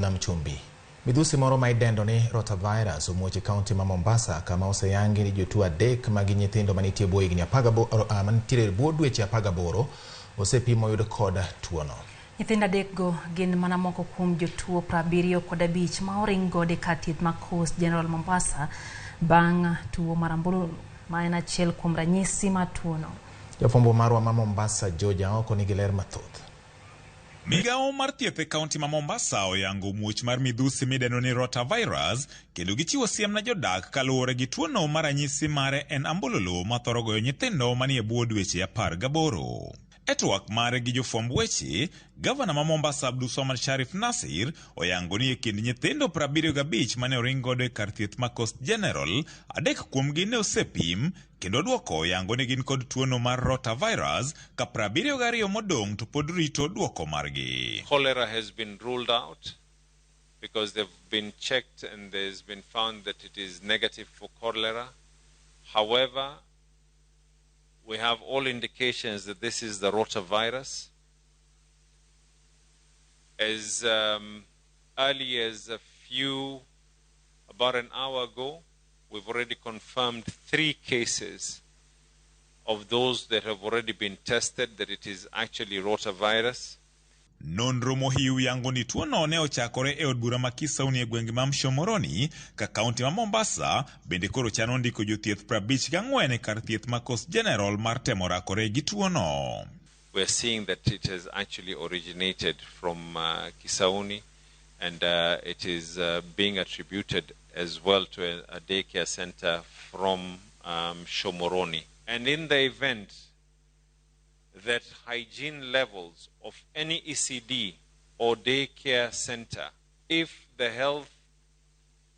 nam chumbi. Midhusi moro ma idendo ni Rotavirus omuoch kaunti ma Mombasa kama oseyangi ni jotuo adek mag nyithindo manitie bwo higni 18 manitiere bwo dweche 18 osepimo yudo kod tuono. Nyithindo adek go gin mana moko kuom jotuo 75 ma oringo de kar thieth ma Coast General Mombasa bang' tuo mar ambululu ma en achiel kuom ranyisi ma tuono. Jafwambo marwa ma Mombasa George oko nigi ler mathoth. Migao mar thieth e kaunti ma Mombasa oyango muoch mar midhusi midendo ni Rotavirus kendo gichiwo siem na jodak kaluwore gi tuono mar ranyisi mare en ambululu ma thoro goyo nyithindo manie bwo dweche 18. E twak mare gi jofwamb weche, gavana ma Mombasa Abdulswamad Sharif Nasir oyango ni e kind nyithindo 75 mane oringo e kar thieth ma Coast General, adek kuomgi ne osepim kendo duoko oyango ni gin kod tuono mar Rotavirus ka 72 modong' to pod rito duoko margi. Cholera has been ruled out because they've been checked and there's been found that it is negative for cholera. However, we have all indications that this is the rotavirus. As early as about an hour ago, we've already confirmed 3 cases of those that have already been tested that it is actually rotavirus. Nonro mohiu yango ni tuono ne ochakore e od bura ma Kisauni e gwenge ma Mshomoroni ka kaunti ma Mombasa bende koro chano ndiko jothieth 54 e kar thieth ma Coast General mar temo rakore gi tuono. We're seeing that it has actually originated from Kisauni and it is being attributed as well to a daycare center from Shomoroni. And in the event that hygiene levels of any ECD or daycare center, if the health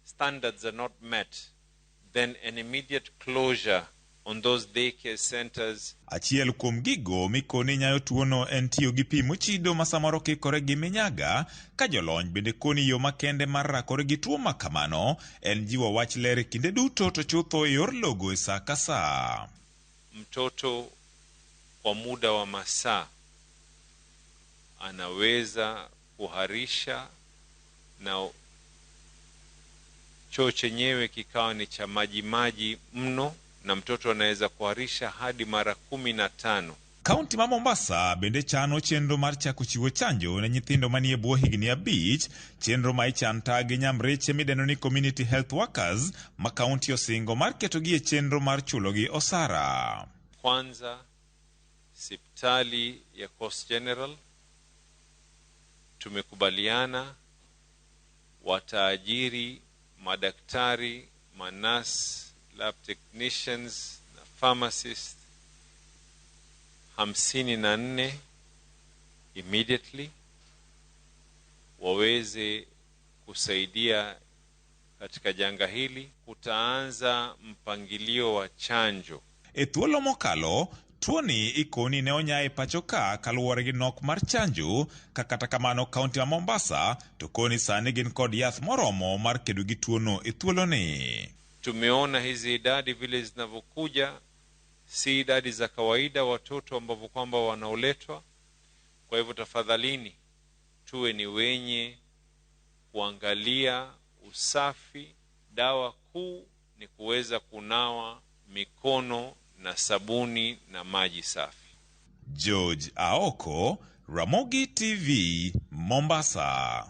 standards are not met, then an immediate closure on those daycare centers. Achiel kuom gigo mikoni nyayo tuono en tiyo gi pi mochido ma samoro kikore gi minyaga, ka jolony bende koni yo makende mar rakore gi tuo makamano en jiwo wach ler kinde duto to chutho yor logo e saa ka saa. Mtoto kwa muda wa masaa anaweza kuharisha na choo chenyewe kikawa ni cha maji mno na mtoto anaweza kuharisha hadi mara 15. Kaunti ma Mombasa bende chano chenro mar chako chiwo chanjo ne nyithindo manie bwo higni 5, chenro ma ichanta gi nyamreche midendo ni community health workers ma kaunti osingo mar ketogi e chenro mar chulogi osara. Kwanza hospitali ya Coast General tumekubaliana wataajiri madaktari, manas, lab technicians na pharmacists 54 immediately waweze kusaidia katika janga hili. Kutaanza mpangilio wa chanjo. E thuolo mokalo, tuoni ikoni ne onyae pachoka kaluwore gi nok mar chanjo, kata kamano kaunti ma Mombasa to koni sani gin kod yath moromo mar kedo gi tuono e thuolo ni. Tumeona hizi idadi vile zinavyokuja si idadi za kawaida watoto ambao kwamba wanaoletwa. Kwa hivyo tafadhalini tuwe ni wenye kuangalia usafi. Dawa kuu ni kuweza kunawa mikono na sabuni na maji safi. George Aoko, Ramogi TV, Mombasa.